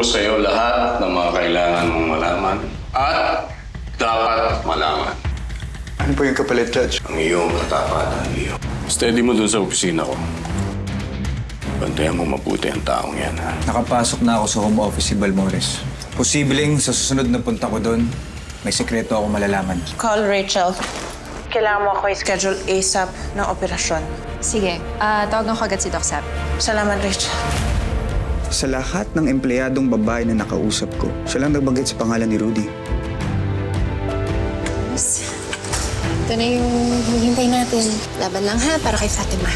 ko sa iyo lahat ng mga kailangan mong malaman at dapat malaman. Ano po yung kapalit, Judge? Ang iyong katapatan, Leo. Steady mo dun sa opisina ko. Bantayan mo mabuti ang taong yan, ha? Nakapasok na ako sa home office si Balmores. Posibleng sa susunod na punta ko doon, may sekreto ako malalaman. Call Rachel. Kailangan mo ako i-schedule ASAP ng operasyon. Sige, tawagan ko agad si Doc Sap. Salamat, Rachel. Sa lahat ng empleyadong babae na nakausap ko, siya lang nagbanggit sa pangalan ni Rudy. Ito na yung hihintay natin. Laban lang ha, para kay Fatima.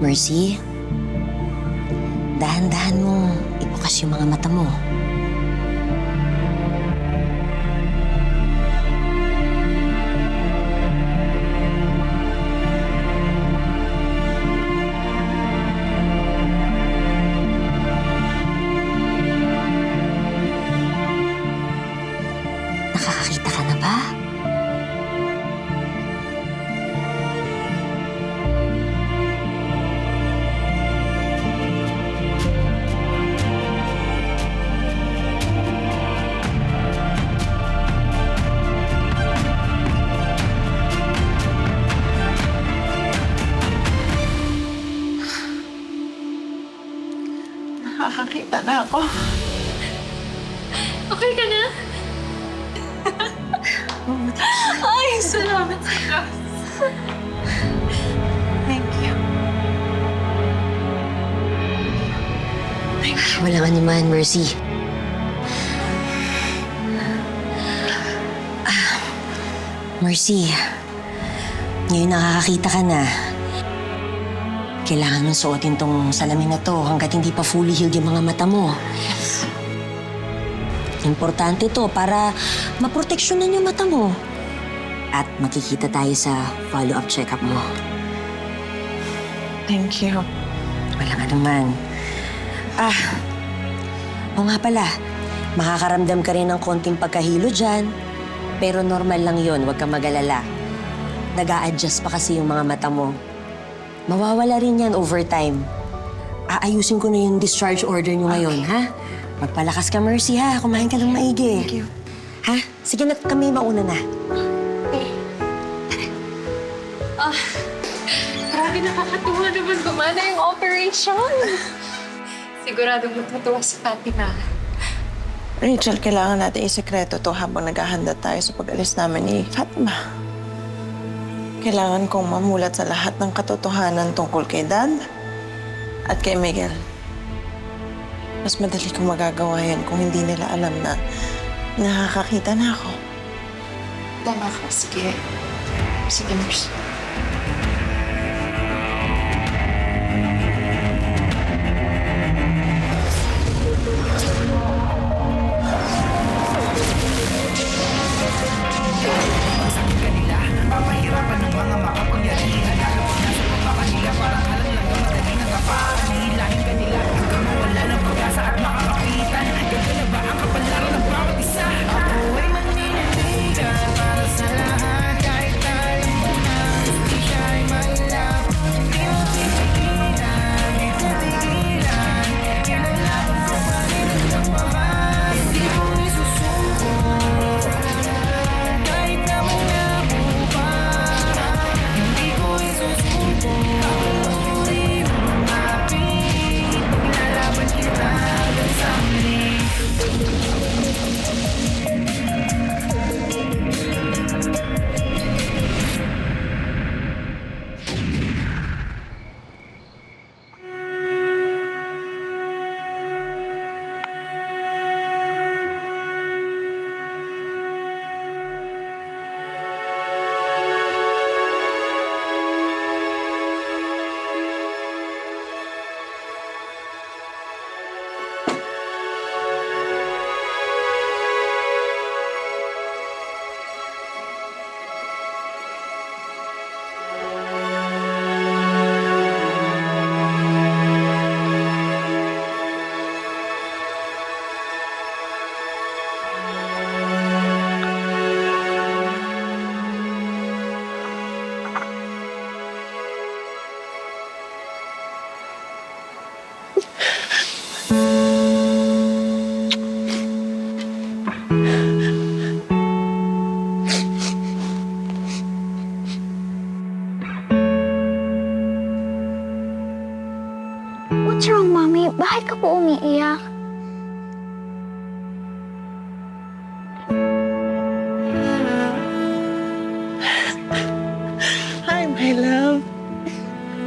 Mercy, dahan-dahan mo. Ibukas yung mga mata mo. Nakakakita ka na ba? Nakakakita na ako. Okay ka na? Ay, salamat sa Diyos. Thank you. Walang anuman, Mercy. Mercy, ngayon nakakakita ka na. Kailangan mong suotin tong salamin na to hanggat hindi pa fully healed yung mga mata mo. Importante to para maproteksyonan yung mata mo. At makikita tayo sa follow-up check-up mo. Thank you. Walang anuman. Oo nga pala. Makakaramdam ka rin ng konting pagkahilo dyan. Pero normal lang yon, huwag kang mag-alala. Nag-a-adjust pa kasi yung mga mata mo. Mawawala rin yan over time. Aayusin ko na yung discharge order nyo ngayon, ha? Magpalakas ka, Mercy, ha? Kumain ka ng maigi. Thank you. Ha? Sige na, kami mauna na. Grabe, nakakatuwa naman gumana yung operation. Siguradong matutuwa si Fatima. Rachel, kailangan natin isekreto to habang naghahanda tayo sa pag-alis namin ni Fatima. Kailangan kong mamulat sa lahat ng katotohanan tungkol kay Dad at kay Miguel. Mas madali kong magagawa yan kung hindi nila alam na nakakakita na ako. Tama ka. Sige. Sige, Mercy.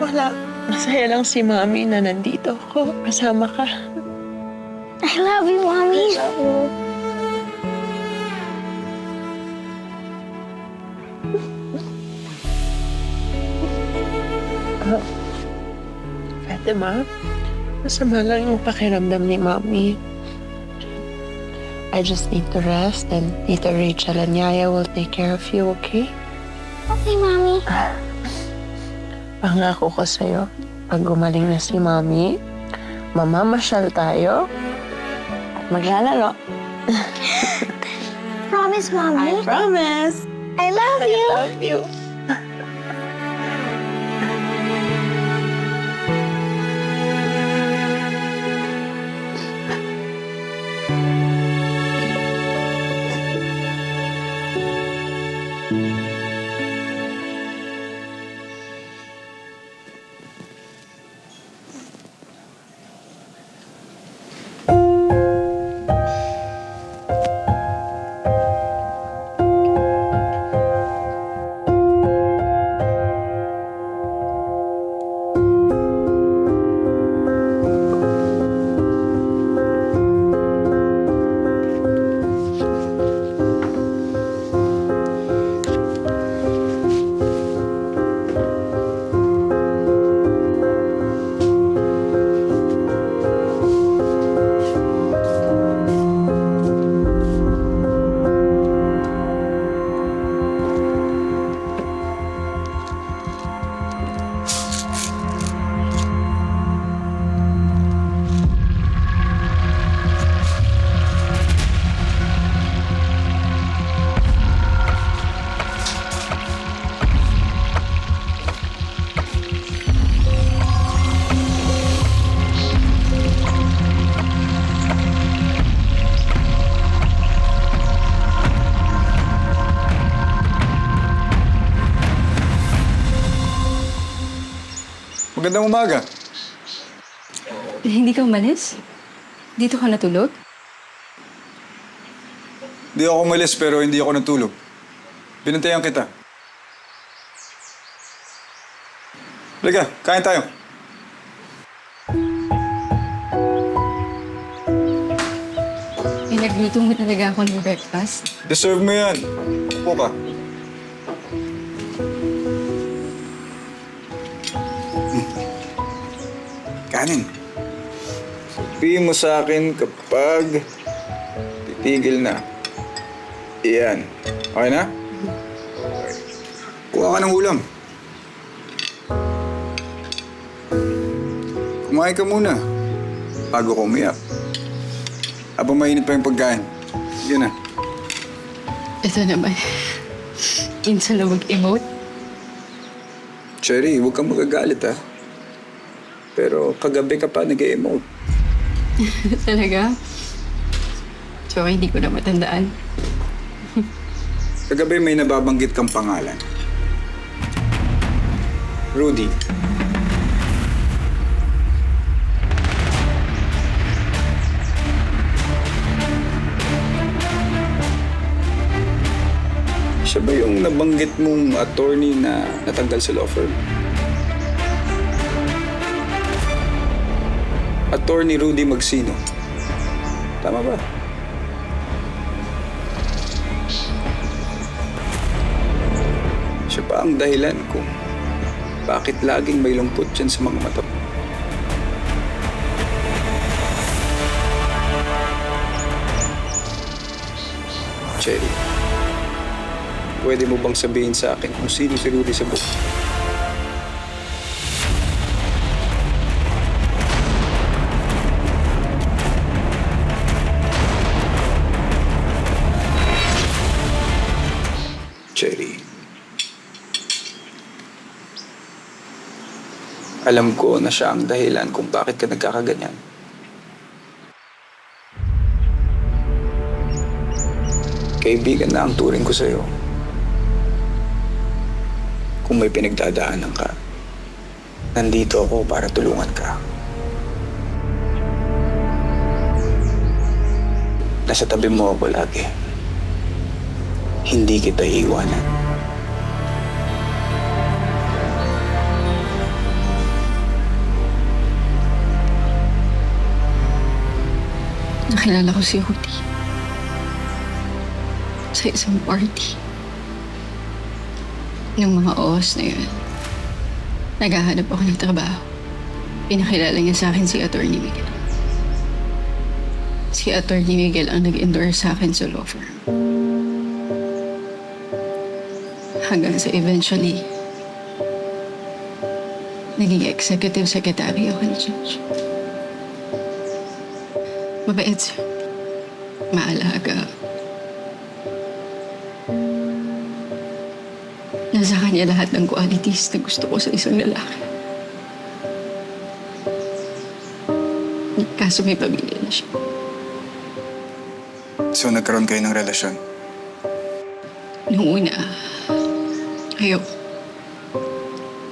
Wala. Masaya lang si Mami na nandito ako. Kasama ka. I love you, Mommy. Fatima, masama lang yung pakiramdam ni Mami. I just need to rest and Tita Rachel and Yaya will take care of you, okay? Okay, Mommy. Pangako ko sa'yo, pag gumaling na si Mami, mamamasyal tayo at maglalaro. Promise, Mommy. Promise! I love you. Love you. Magandang umaga. Hindi ka umalis? Dito ka natulog? Hindi ako umalis pero hindi ako natulog. Binantayan kita. Halika, kain tayo. Pinagluto mo talaga ako ng breakfast? Deserve mo yan. Upo ka. Kanin. Sabihin mo sa akin kapag titigil na. Iyan. Okay na? Okay. Kuha ka ng ulam. Kumain ka muna. Bago ka umiyak. Habang mainit pa yung pagkain. Sige na. Ito naman. Insan na mag-emote. Cherry, huwag kang magagalit ha. Pero kagabi ka pa nag-emote. Talaga? So, hindi ko na matandaan. Kagabi may nababanggit kang pangalan. Rudy. Siya ba yung nabanggit mong attorney na natanggal sa law firm? Attorney Rudy Magsino. Tama ba? Siya pa ang dahilan kung bakit laging may lungkot dyan sa mga mata mo. Cherry, pwede mo bang sabihin sa akin kung sino si Rudy sa buhay? Cherry. Alam ko na siya ang dahilan kung bakit ka nagkakaganyan. Kaibigan na ang turing ko sa'yo. Kung may pinagdadaanan ka, nandito ako para tulungan ka. Nasa tabi mo ako lagi. Hindi kita iiwanan. nakilala ko si Rudy. Sa isang party. Nung mga oras na yun, naghahanap ako ng trabaho. Pinakilala niya sa akin si Atty. Miguel. Si Atty. Miguel ang nag-endorse sa akin sa law firm. Hanggang sa eventually, naging executive secretary ako ni Judge. Mabait siya. Maalaga. Nasa kanya lahat ng qualities na gusto ko sa isang lalaki. Kaso may pamilya na siya. So nagkaroon kayo ng relasyon? Noong una, ayoko.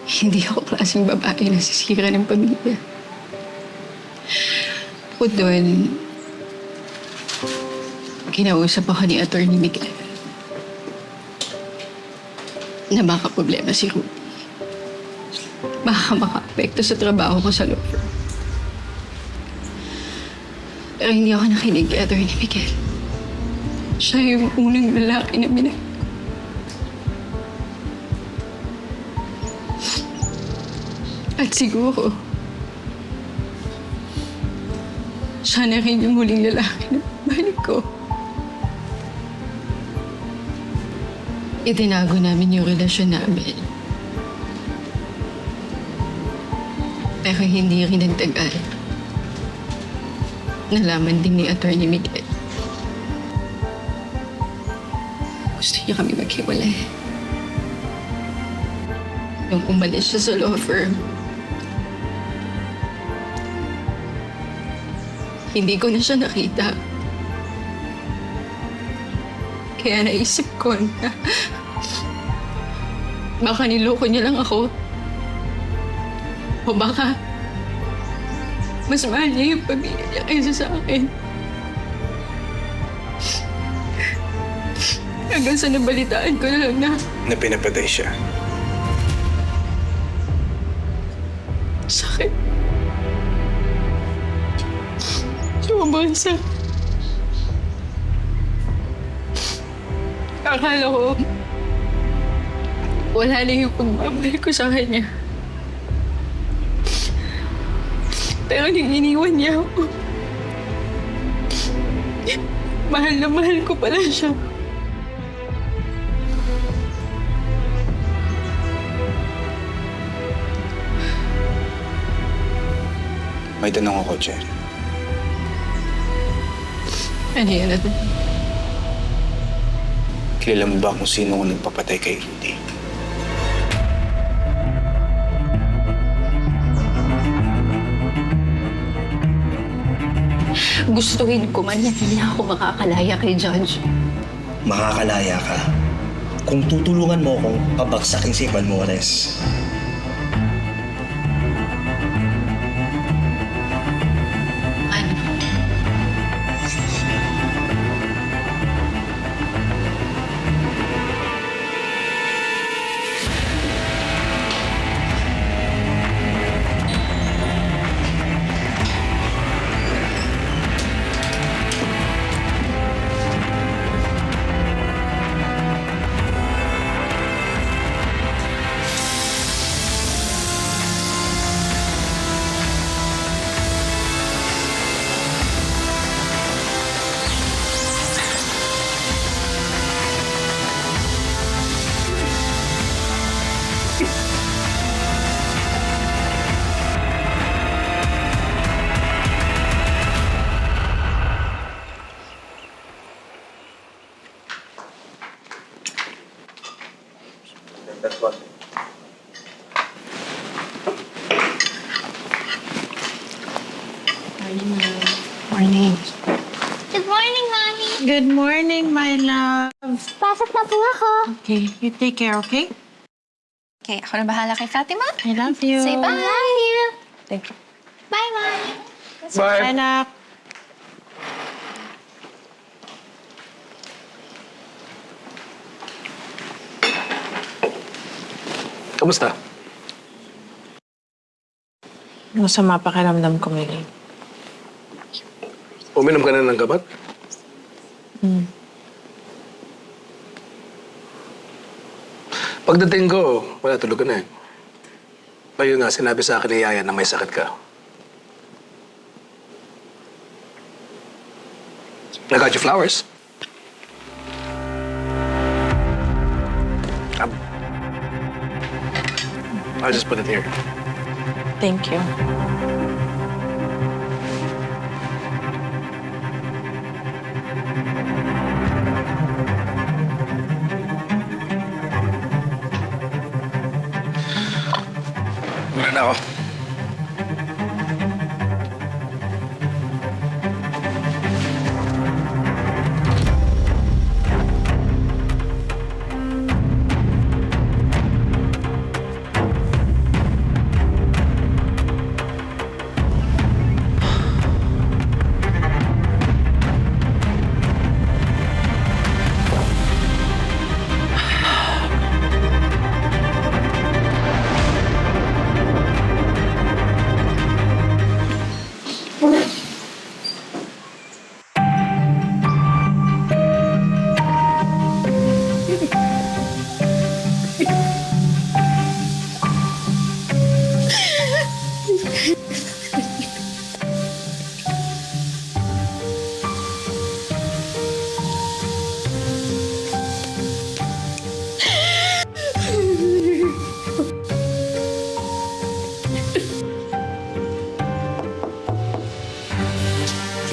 Hindi ako klaseng babae na sisira ng pamilya. Bukod doon, kinausap ako ni Atty. Miguel na baka problema si Rudy. Baka maka-apekto sa trabaho ko sa law firm. Pero hindi ako nakinig kay Atty. Miguel. Siya yung unang lalaki na minahal ko. At siguro, siya na rin yung huling lalaki na balik ko. Itinago namin yung relasyon namin. Pero hindi rin nagtagal. Nalaman din ni Atty. Miguel. Gusto niya kami maghiwalay. Nung umalis siya sa law firm, hindi ko na siya nakita. Kaya naisip ko na baka niloko niya lang ako. O baka mas mahal niya yung pamilya niya kaysa sa akin. Hanggang sa nabalitaan ko na lang Na pinapatay siya? sakit. Sobrang sakit. Akala ko wala na yung pagbabalik ko sa kanya. Pero nang iniwan niya ako, mahal na mahal ko pala siya. May tanong ako, Cherry. Ano yun natin? Kilala mo ba kung sino ang nagpapatay kay Rudy? Gustuhin ko man na hindi ako makakalaya kay Judge. Makakalaya ka kung tutulungan mo akong pabagsakin si Balmores. Ano? Morning. Good morning, Mommy. Good morning, my love. Pasok na po ako. Okay, you take care, okay? Okay, ako na bahala kay Fatima. I love you. Say bye. Love you. Thank you. Bye, Mommy. Bye! Anak. Kamusta? Masama pakiramdam ko, Miguel. Uminom ka na ng gabat? Pagdating ko, wala, tulog ka na eh. Ayun nga, sinabi sa akin ni Yaya na may sakit ka. I got you flowers. I'll just put it here. Thank you. Wala na ako.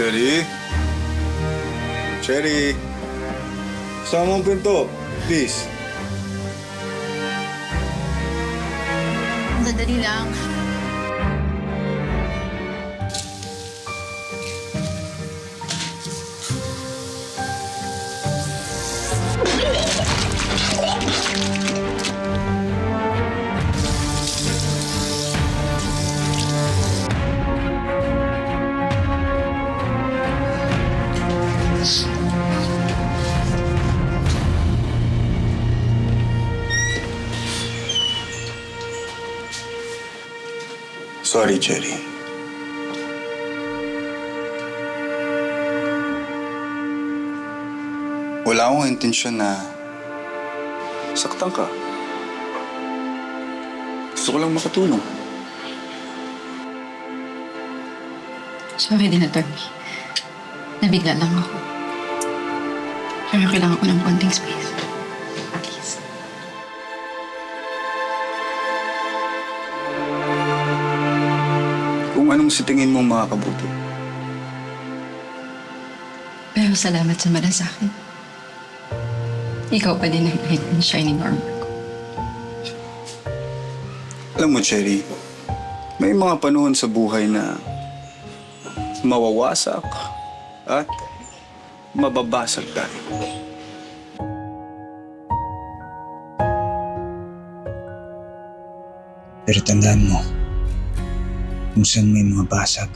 Cherry? Cherry? Sama ang pinto, please. Sandali lang. Sorry, Cherry. Wala akong intensyon na saktan ka. Gusto ko lang makatulong. Sorry din, attorney. Nabigla lang ako. Pero kailangan ko ng konting space. Please. Kung anong sa tingin mong makakabuti. Pero salamat sa malasakit. Ikaw pa din ang light and shining armor ko. Alam mo, Cherry, may mga panahon sa buhay na mawawasak at mababasag tayo. Pero tandaan mo, kung saan may mga basag,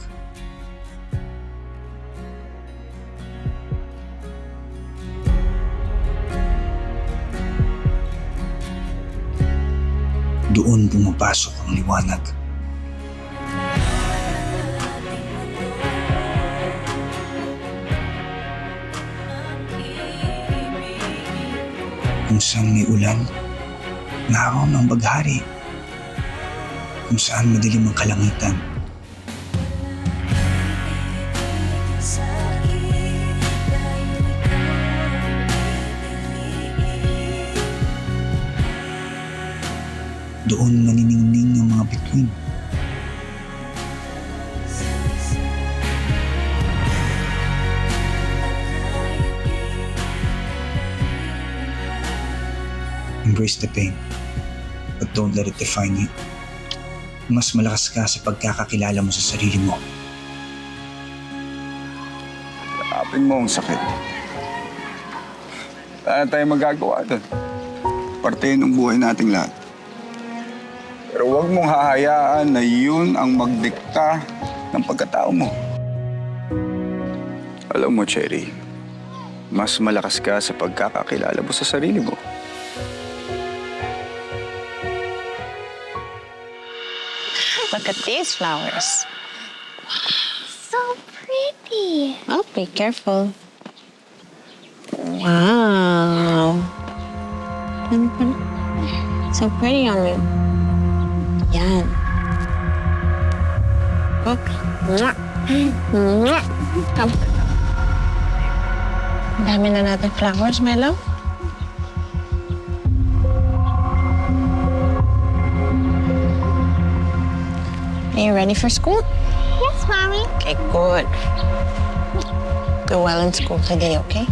doon pumapasok ang liwanag. Kung saan may ulan, naroon ang baghari. Kung saan madilim ang kalangitan, doon maniningning ang mga bituin. Embrace the pain, but don't let it define you. Mas malakas ka sa pagkakakilala mo sa sarili mo. Hanapin mo ang sakit. Wala na tayong magagawa doon. Parte ng buhay nating lahat. Pero huwag mong hahayaan na yun ang magdikta ng pagkatao mo. Alam mo, Cherry, mas malakas ka sa pagkakakilala mo sa sarili mo. Look at these flowers. So pretty. Daddy. Oh, be careful. Wow. So pretty on you. Yan. Oh. Come. Dami na natin flowers, my love. Are you ready for school? Yes, Mommy. Okay, good. Do well in school today, okay?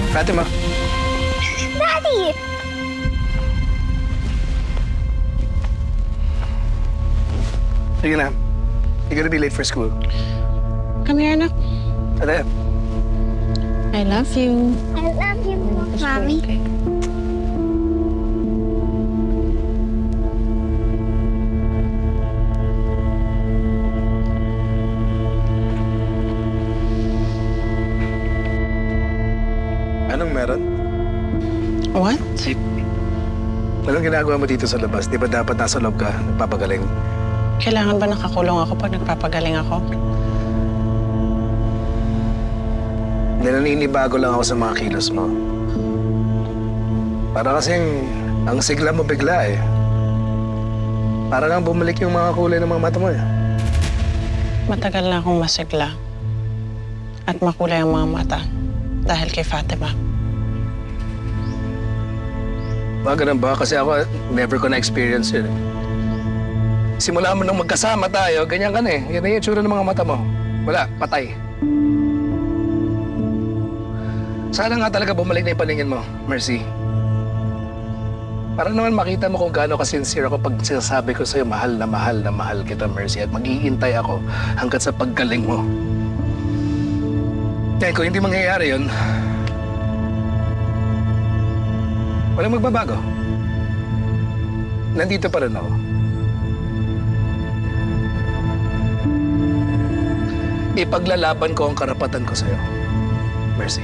Fatima, Daddy! sige na. You're gonna be late for school. Come here, anak. Ano yan? I love you. I love you, Mommy. Okay. Anong meron? What? Anong ginagawa mo dito sa labas? Di ba dapat nasa loob ka, nagpapagaling? Kailangan ba nakakulong ako pag nagpapagaling ako? Naninibago lang ako sa mga kilos mo. Para kasing ang sigla mo bigla eh. Para nga bumalik yung mga kulay ng mga mata mo eh. Matagal na akong masigla. At makulay ang mga mata. Dahil kay Fatima. Ganun ba? Kasi ako, never ko na-experience yun eh. Simula mo nang magkasama tayo, ganyan ka na eh. Yan na yung itsura ng mga mata mo. Wala, patay. Sana nga talaga bumalik na yung paningin mo, Mercy. Para naman makita mo kung gaano ka-sincere ako pag sinasabi ko sa'yo, mahal na mahal kita, Mercy. At mag-iintay ako hanggat sa paggaling mo. Kaya kung hindi mangyayari yun, walang magbabago. Nandito pa rin ako. Ipaglalaban ko ang karapatan ko sa'yo, Mercy.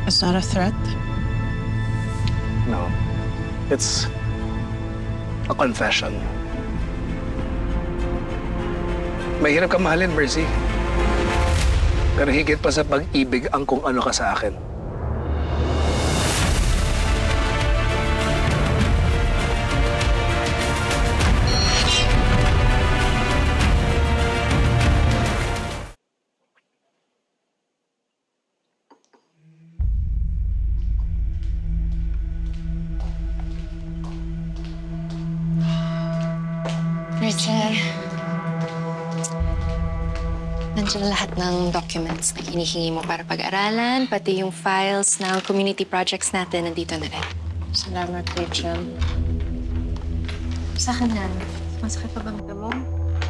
It's not a threat. No. It's a confession. Mahirap ka mahalin, Mercy. Pero higit pa sa pag-ibig ang kung ano ka sa akin. Rachel, nandiyan lahat ng documents na hinihingi mo para pag-aralan, pati yung files ng community projects natin, nandito na rin. Salamat, Rachel. Sa akin na, masakit pa ba mata mo?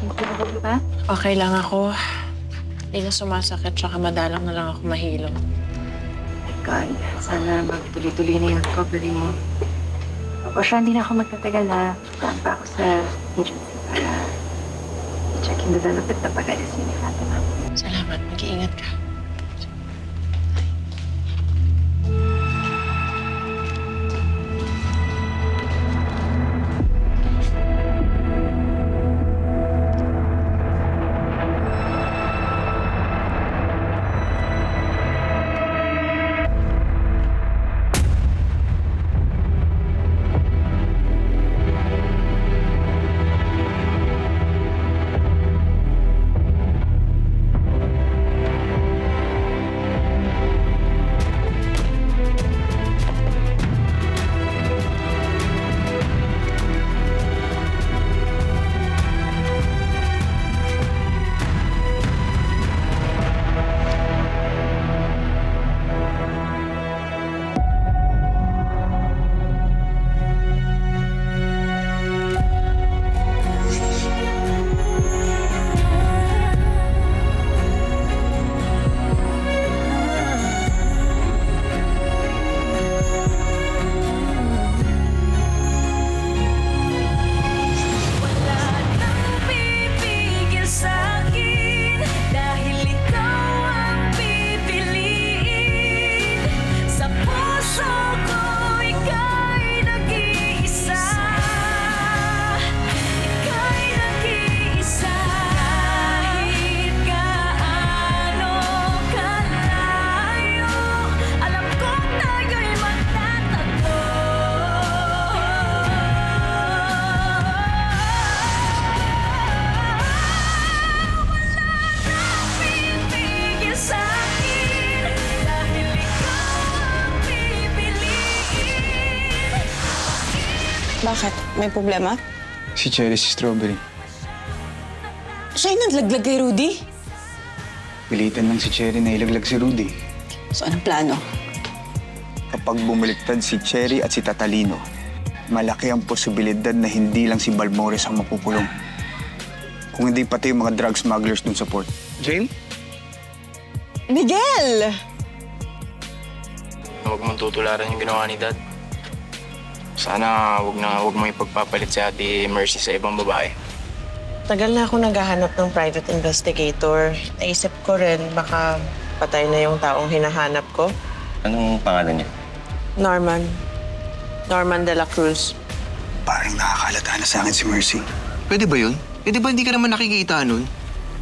Hindi ba ba? Okay lang ako. Hindi na sumasakit, tsaka madalang na lang ako mahilo. God, sana magtuloy-tuloy na yung recovery mo. O siya, hindi na ako magtatagal na. Saan pa ako sa agency para i-check yung development na pag-alis niya ni Fatima. Salamat. Mag-iingat ka. May problema? Si Cherry, si Strawberry. Siya yung naglaglag kay Rudy? Pilitan lang si Cherry na ilaglag si Rudy. So, anong plano? Kapag bumaliktad si Cherry at si Tatalino, malaki ang posibilidad na hindi lang si Balmores ang makukulong. Kung hindi pati yung mga drug smugglers dun sa port. Jane? Miguel! Huwag mong tutularan yung ginawa ni Dad. Sana huwag mo ipagpapalit si Ate Mercy sa ibang babae. Tagal na ako naghahanap ng private investigator. Naisip ko rin, baka patay na yung taong hinahanap ko. Anong pangalan niya? Norman. Norman de la Cruz. Parang nakakalata na sa akin si Mercy. Pwede ba yun? Eh, di ba hindi ka naman nakikita nun?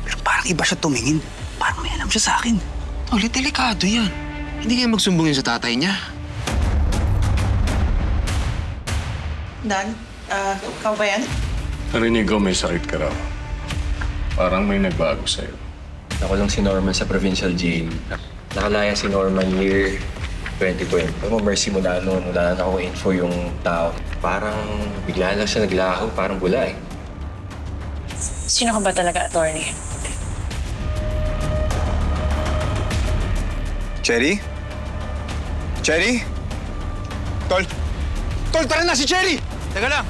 Pero parang iba siya tumingin. Parang may alam siya sa akin. Ulit, delikado yan. Hindi kayo magsumbong yun sa tatay niya. Dan, ikaw ba yan? Narinig ko may sakit ka raw. Parang may nagbago sa'yo. Nakulong si Norman sa provincial jail. Nakalaya si Norman year 2020. Alam mo, Mercy, mula na ako info yung tao. Parang bigla lang siya naglaho, parang bula eh. Sino ka ba talaga, attorney? Cherry? Cherry? Tol! Tol, tara na si Cherry! Teka lang.